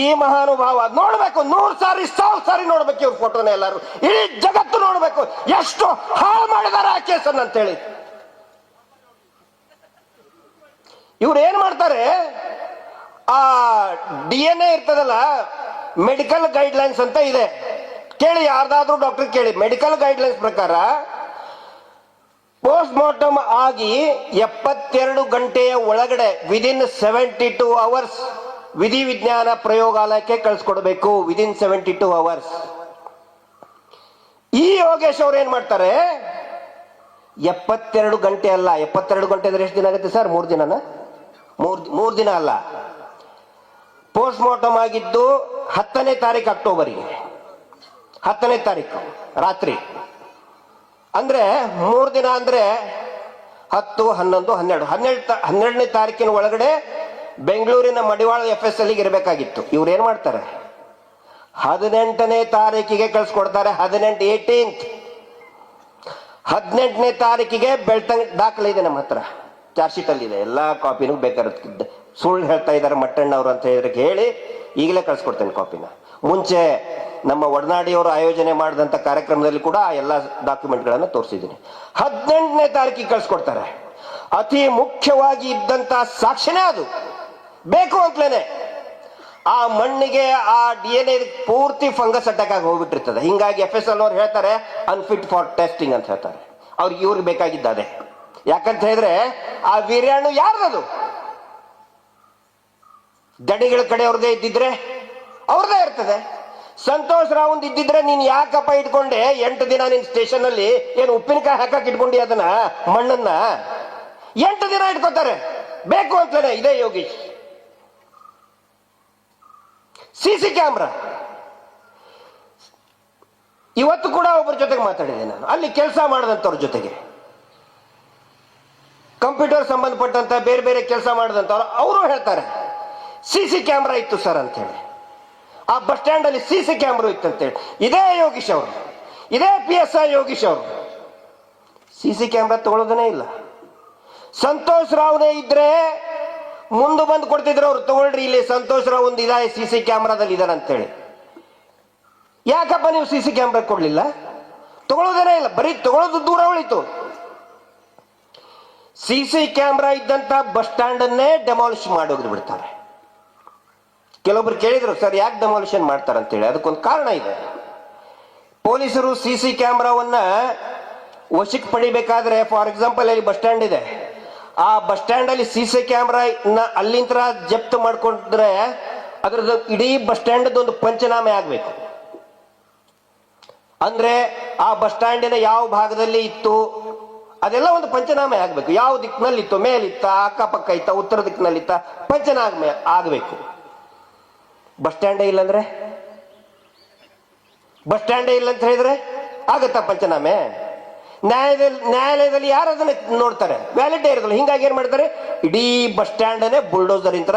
ಈ ಮಹಾನುಭಾವ ನೋಡ್ಬೇಕು, 100 ಸಾರಿ 1000 ಸಾರಿ ನೋಡ್ಬೇಕು ಇವ್ರ ಫೋಟೋನ. ಎಲ್ಲರೂ, ಇಡೀ ಜಗತ್ತು ನೋಡ್ಬೇಕು ಎಷ್ಟು ಹಾಳು ಮಾಡಿದಾರೆ ಆ ಕೇಸನ್ನ ಅಂತೇಳಿ. ಇವ್ರು ಏನ್ ಮಾಡ್ತಾರೆ, ಆ DNA ಇರ್ತದಲ್ಲ, ಮೆಡಿಕಲ್ ಗೈಡ್ಲೈನ್ಸ್ ಅಂತ ಇದೆ, ಕೇಳಿ, ಯಾರ್ದಾದ್ರೂ ಡಾಕ್ಟರ್ ಕೇಳಿ. ಮೆಡಿಕಲ್ ಗೈಡ್ಲೈನ್ಸ್ ಪ್ರಕಾರ ಪೋಸ್ಟ್ ಮಾರ್ಟಮ್ ಆಗಿ 72 ಗಂಟೆಯ ಒಳಗಡೆ, ವಿದಿನ್ 72 ಅವರ್ಸ್ ವಿಧಿವಿಜ್ಞಾನ ಪ್ರಯೋಗಾಲಯಕ್ಕೆ ಕಳಿಸ್ಕೊಡ್ಬೇಕು. Within 72 hours. ಈ ಯೋಗೇಶ್ ಅವ್ರು ಏನ್ ಮಾಡ್ತಾರೆ, 72 ಗಂಟೆ ಅಲ್ಲ, 72 ಗಂಟೆ ಅಂದ್ರೆ ಎಷ್ಟು ದಿನ ಆಗುತ್ತೆ ಸರ್? 3 ದಿನನ? 3 ದಿನ ಅಲ್ಲ. ಪೋಸ್ಟ್ ಮಾರ್ಟಮ್ ಆಗಿದ್ದು 10ನೇ ತಾರೀಕು ಅಕ್ಟೋಬರಿಗೆ, 10ನೇ ತಾರೀಕು ರಾತ್ರಿ. ಅಂದ್ರೆ 3 ದಿನ ಅಂದ್ರೆ 10, 11, 12, 12ನೇ ತಾರೀಕಿನ ಒಳಗಡೆ ಬೆಂಗಳೂರಿನ ಮಡಿವಾಳ FSL ಇರಬೇಕಾಗಿತ್ತು. ಇವ್ರು ಏನ್ ಮಾಡ್ತಾರೆ, 18ನೇ ತಾರೀಕಿಗೆ ಕಳ್ಸಿಕೊಡ್ತಾರೆ. 18th 18ನೇ ತಾರೀಕಿಗೆ ಬೆಳ್ತಂಗ ದಾಖಲೆ ಇದೆ ನಮ್ಮ ಹತ್ರ, ಚಾರ್ಜ್ ಶೀಟ್ ಅಲ್ಲಿ ಇದೆ, ಎಲ್ಲಾ ಕಾಪಿನೂ ಬೇಕಾಗುತ್ತೆ. ಸುಳ್ಳು ಹೇಳ್ತಾ ಇದ್ದಾರೆ ಮಟ್ಟಣ್ಣವ್ರು ಅಂತ ಹೇಳಿದ್ರೆ ಹೇಳಿ, ಈಗಲೇ ಕಳ್ಸಿಕೊಡ್ತೇನೆ ಕಾಪಿನ. ಮುಂಚೆ ನಮ್ಮ ಒಡನಾಡಿಯವರು ಆಯೋಜನೆ ಮಾಡಿದಂತ ಕಾರ್ಯಕ್ರಮದಲ್ಲಿ ಕೂಡ ಎಲ್ಲ ಡಾಕ್ಯುಮೆಂಟ್ಗಳನ್ನು ತೋರಿಸಿದ್ದೀನಿ. 18ನೇ ತಾರೀಕಿಗೆ ಕಳ್ಸಿಕೊಡ್ತಾರೆ. ಅತಿ ಮುಖ್ಯವಾಗಿ ಇದ್ದಂತ ಸಾಕ್ಷಿನೇ ಅದು, ಬೇಕು ಅಂತಲೇನೆ. ಆ ಮಣ್ಣಿಗೆ ಆ DNA ಪೂರ್ತಿ ಫಂಗಸ್ ಅಟ್ಯಾಕ್ ಆಗಿ ಹೋಗ್ಬಿಟ್ಟಿರ್ತದೆ. ಹಿಂಗಾಗಿ FSL ಅವ್ರು ಹೇಳ್ತಾರೆ ಅನ್ಫಿಟ್ ಫಾರ್ ಟೆಸ್ಟಿಂಗ್ ಅಂತ ಹೇಳ್ತಾರೆ. ಅವ್ರಿಗೆ ಇವ್ರಿಗೆ ಬೇಕಾಗಿದ್ದ ಯಾಕಂತ ಹೇಳಿದ್ರೆ, ಆ ವೀರ್ಯಾಣು ಯಾರ್ದದು? ದಣಿಗಳ ಕಡೆಯವ್ರದೇ ಇದ್ದಿದ್ರೆ ಅವ್ರದೇ ಇರ್ತದೆ. ಸಂತೋಷ್ ರಾವ್ ಇದ್ದಿದ್ರೆ ನೀನ್ ಯಾಕಪ್ಪ ಇಟ್ಕೊಂಡೆ 8 ದಿನ ನಿನ್ ಸ್ಟೇಷನ್ ಅಲ್ಲಿ? ಏನು ಉಪ್ಪಿನಕಾಯಿ ಹಾಕಕ್ ಇಟ್ಕೊಂಡಿ ಅದನ್ನ, ಮಣ್ಣನ್ನ? 8 ದಿನ ಇಟ್ಕೋತಾರೆ, ಬೇಕು ಅಂತಲೇ. ಇದೇ ಯೋಗೀಶ್. CC ಕ್ಯಾಮ್ರಾ ಇವತ್ತು ಕೂಡ ಒಬ್ಬರ ಜೊತೆಗೆ ಮಾತಾಡಿದೆ ನಾನು, ಅಲ್ಲಿ ಕೆಲಸ ಮಾಡಿದಂಥವ್ರ ಜೊತೆಗೆ, ಕಂಪ್ಯೂಟರ್ ಸಂಬಂಧಪಟ್ಟಂತ ಬೇರೆ ಬೇರೆ ಕೆಲಸ ಮಾಡಿದಂಥವ್ರು. ಅವರು ಹೇಳ್ತಾರೆ CC ಕ್ಯಾಮ್ರಾ ಇತ್ತು ಸರ್ ಅಂತ ಹೇಳಿ, ಆ ಬಸ್ ಸ್ಟ್ಯಾಂಡ್ ಅಲ್ಲಿ CC ಕ್ಯಾಮ್ರಾ ಇತ್ತು ಅಂತೇಳಿ. ಇದೇ ಯೋಗೀಶ್ ಅವರು, ಇದೇ PSI ಯೋಗೀಶ್ ಅವರು CC ಕ್ಯಾಮ್ರಾ ತಗೊಳ್ಳೋದನೇ ಇಲ್ಲ. ಸಂತೋಷ್ ರಾವ್ನೇ ಇದ್ರೆ ಮುಂದೆ ಬಂದು ಕೊಡ್ತಿದ್ರು ಅವ್ರು, ತಗೊಳ್ರಿ ಇಲ್ಲಿ ಸಂತೋಷ್ ರಾವ್ ಒಂದು ಇದಾಯ CC ಕ್ಯಾಮ್ರಾದಲ್ಲಿ ಇದಾರೆ ಅಂತೇಳಿ. ಯಾಕಪ್ಪ ನೀವು CC ಕ್ಯಾಮ್ರಾ ಕೊಡ್ಲಿಲ್ಲ? ತಗೊಳ್ಳೋದೇನೇ ಇಲ್ಲ, ಬರೀ ತಗೊಳ್ಳೋದು ದೂರ ಉಳಿತು. CC ಕ್ಯಾಮ್ರಾ ಇದ್ದಂತ ಬಸ್ ಸ್ಟ್ಯಾಂಡ್ ಅನ್ನೇ ಡೆಮಾಲಿಷ್ ಮಾಡೋದು ಬಿಡ್ತಾರೆ. ಕೆಲವೊಬ್ರು ಕೇಳಿದ್ರು, ಸರ್ ಯಾಕೆ ಡೆಮಾಲಿಷನ್ ಮಾಡ್ತಾರಂತೇಳಿ. ಅದಕ್ಕೊಂದು ಕಾರಣ ಇದೆ. ಪೊಲೀಸರು CC ಕ್ಯಾಮ್ರಾವನ್ನ ವಶಕ್ಕೆ ಪಡಿಬೇಕಾದ್ರೆ, ಫಾರ್ ಎಕ್ಸಾಂಪಲ್ ಅಲ್ಲಿ ಬಸ್ ಸ್ಟ್ಯಾಂಡ್ ಇದೆ, ಆ ಬಸ್ ಸ್ಟ್ಯಾಂಡ್ ಅಲ್ಲಿ CC ಕ್ಯಾಮ್ರಾ ಅಲ್ಲಿಂದ ಜಪ್ತು ಮಾಡ್ಕೊಂಡ್ರೆ ಅದ್ರದ್ದು ಇಡೀ ಬಸ್ ಸ್ಟ್ಯಾಂಡ್ ಒಂದು ಪಂಚನಾಮೆ ಆಗ್ಬೇಕು. ಅಂದ್ರೆ ಆ ಬಸ್ ಸ್ಟ್ಯಾಂಡಿನ ಯಾವ ಭಾಗದಲ್ಲಿ ಇತ್ತು, ಅದೆಲ್ಲ ಒಂದು ಪಂಚನಾಮೆ ಆಗ್ಬೇಕು. ಯಾವ ದಿಕ್ಕಿನಲ್ಲಿತ್ತು, ಮೇಲಿತ್ತ, ಅಕ್ಕಪಕ್ಕ ಇತ್ತ, ಉತ್ತರ ದಿಕ್ಕಿನಲ್ಲಿತ್ತ, ಪಂಚನಾಮೆ ಆಗಬೇಕು. ಬಸ್ ಸ್ಟ್ಯಾಂಡೇ ಇಲ್ಲಂದ್ರೆ, ಬಸ್ ಸ್ಟ್ಯಾಂಡೇ ಇಲ್ಲ ಅಂತ ಹೇಳಿದ್ರೆ ಆಗತ್ತಾ ಪಂಚನಾಮೆ? ನ್ಯಾಯಾಲಯದಲ್ಲಿ ಯಾರು ಅದನ್ನ ನೋಡ್ತಾರೆ? ವ್ಯಾಲಿಡೇ ಇರೋದಿಲ್ಲ. ಹಿಂಗಾಗಿ ಏನ್ ಮಾಡ್ತಾರೆ, ಇಡೀ ಬಸ್ ಸ್ಟ್ಯಾಂಡನ್ನೇ ಬುಲ್ಡೋಸರ್ ಇಂತ್ರ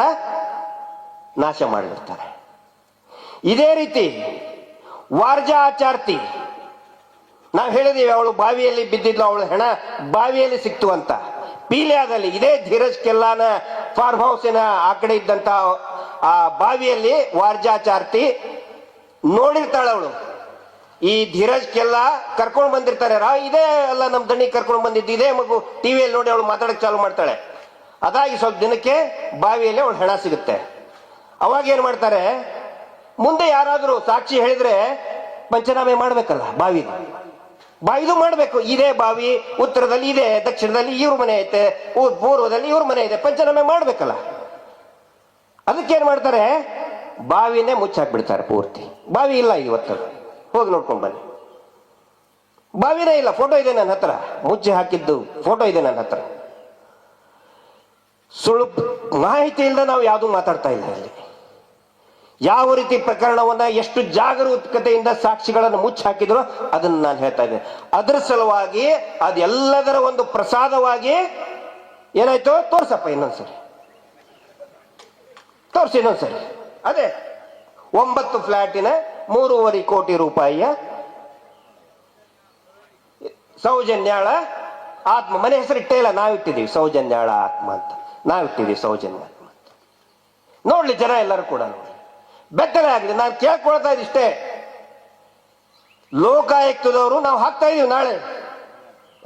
ನಾಶ ಮಾಡಿರ್ತಾರೆ. ಇದೇ ರೀತಿ ವಾರ್ಜಾ ಆಚಾರ್ತಿ, ನಾವು ಹೇಳಿದೀವಿ ಅವಳು ಬಾವಿಯಲ್ಲಿ ಬಿದ್ದಿದ್ಲು, ಅವಳು ಹೆಣ ಬಾವಿಯಲ್ಲಿ ಸಿಕ್ತು ಅಂತ. ಪೀಲ್ಯಾದಲ್ಲಿ ಇದೇ ಧೀರಜ್ ಕೆಲ್ಲಾನ ಫಾರ್ಮ್ ಹೌಸಿನ ಆ ಕಡೆ ಇದ್ದಂತ ಆ ಬಾವಿಯಲ್ಲಿ ವಾರ್ಜಾಚಾರ್ತಿ ನೋಡಿರ್ತಾಳೆ ಅವಳು. ಈ ಧೀರಜ್ ಕೆಲ್ಲ ಕರ್ಕೊಂಡು ಬಂದಿರ್ತಾರೆ, ಇದೇ ಅಲ್ಲ ನಮ್ ದಣಿ ಕರ್ಕೊಂಡು ಬಂದಿದ್ದು, ಇದೇ ಮಗು ಟಿವಿಯಲ್ಲಿ ನೋಡಿ ಅವಳು ಮಾತಾಡಕ್ ಚಾಲು ಮಾಡ್ತಾಳೆ. ಅದಾಗಿ ಸ್ವಲ್ಪ ದಿನಕ್ಕೆ ಬಾವಿಯಲ್ಲಿ ಅವಳು ಹೆಣ ಸಿಗುತ್ತೆ. ಅವಾಗ ಏನ್ ಮಾಡ್ತಾರೆ, ಮುಂದೆ ಯಾರಾದ್ರೂ ಸಾಕ್ಷಿ ಹೇಳಿದ್ರೆ ಪಂಚನಾಮೆ ಮಾಡ್ಬೇಕಲ್ಲ, ಬಾವಿದು ಮಾಡ್ಬೇಕು. ಇದೇ ಬಾವಿ ಉತ್ತರದಲ್ಲಿ ಇದೆ, ದಕ್ಷಿಣದಲ್ಲಿ ಇವ್ರ ಮನೆ ಐತೆ, ಪೂರ್ವದಲ್ಲಿ ಇವ್ರ ಮನೆ ಇದೆ, ಪಂಚನಾಮೆ ಮಾಡ್ಬೇಕಲ್ಲ. ಅದಕ್ಕೇನ್ ಮಾಡ್ತಾರೆ, ಬಾವಿನೇ ಮುಚ್ಚಾಕ್ಬಿಡ್ತಾರೆ ಪೂರ್ತಿ. ಬಾವಿ ಇಲ್ಲ ಇವತ್ತು, ಹೋಗಿ ನೋಡ್ಕೊಂಡ್ ಬನ್ನಿ. ಬಾವಿನೇ ಇಲ್ಲ, ಫೋಟೋ ಇದೆ ನನ್ನ ಹತ್ರ, ಮುಚ್ಚಿ ಹಾಕಿದ್ದು ಫೋಟೋ ಇದೆ ನನ್ನ ಹತ್ರ. ಸುಳ್ಳು ಮಾಹಿತಿ ಇಲ್ಲದೆ ನಾವು ಯಾವುದು ಮಾತಾಡ್ತಾ ಇಲ್ಲ ಇಲ್ಲಿ. ಯಾವ ರೀತಿ ಪ್ರಕರಣವನ್ನ ಎಷ್ಟು ಜಾಗರೂಕತೆಯಿಂದ ಸಾಕ್ಷಿಗಳನ್ನು ಮುಚ್ಚಿ ಹಾಕಿದ್ರು ಅದನ್ನ ನಾನು ಹೇಳ್ತಾ ಇದ್ದೇನೆ. ಅದರ ಸಲುವಾಗಿ ಅದೆಲ್ಲದರ ಒಂದು ಪ್ರಸಾದವಾಗಿ ಏನಾಯ್ತು, ತೋರ್ಸಪ್ಪ ಇನ್ನೊಂದ್ಸರಿ, ತೋರ್ಸಿ ಇನ್ನೊಂದ್ಸರಿ. ಅದೇ 9 ಫ್ಲಾಟಿನ 3.5 ಕೋಟಿ ರೂಪಾಯಿಯ ಸೌಜನ್ಯಾಳ ಆತ್ಮ. ಮನೆ ಹೆಸರು ಇಟ್ಟೇ ಇಲ್ಲ, ನಾವಿಟ್ಟಿದ್ದೀವಿ ಸೌಜನ್ಯಾಳ ಆತ್ಮ ಅಂತ, ನಾವಿಟ್ಟಿದ್ದೀವಿ ಸೌಜನ್ಯ ಆತ್ಮ ಅಂತ. ನೋಡ್ಲಿ ಜನ ಎಲ್ಲರೂ ಕೂಡ ನೋಡಿ, ಬೆತ್ತಲೆ ಆಗಿದೆ. ನಾನು ಕೇಳ್ಕೊಳ್ತಾ ಇಷ್ಟೇ, ಲೋಕಾಯುಕ್ತದವರು ನಾವು ಹಾಕ್ತಾ ಇದೀವಿ, ನಾಳೆ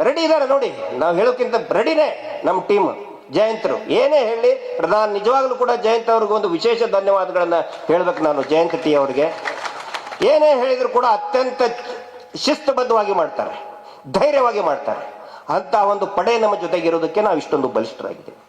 ರೆಡಿ ಇದ್ದಾರೆ ನೋಡಿ. ನಾವು ಹೇಳೋಕ್ಕಿಂತ ರೆಡಿನೇ ನಮ್ಮ ಟೀಮ್. ಜಯಂತರು ಏನೇ ಹೇಳಿ, ನಾನು ನಿಜವಾಗ್ಲೂ ಕೂಡ ಜಯಂತ್ ಅವ್ರಿಗೆ ಒಂದು ವಿಶೇಷ ಧನ್ಯವಾದಗಳನ್ನ ಹೇಳ್ಬೇಕು ನಾನು. ಜಯಂತ್ ಟಿ ಅವರಿಗೆ ಏನೇ ಹೇಳಿದ್ರು ಕೂಡ ಅತ್ಯಂತ ಶಿಸ್ತುಬದ್ಧವಾಗಿ ಮಾಡ್ತಾರೆ, ಧೈರ್ಯವಾಗಿ ಮಾಡ್ತಾರೆ. ಅಂತ ಒಂದು ಪಡೆ ನಮ್ಮ ಜೊತೆಗಿರೋದಕ್ಕೆ ನಾವು ಇಷ್ಟೊಂದು ಬಲಿಷ್ಠರಾಗಿದ್ದೇವೆ.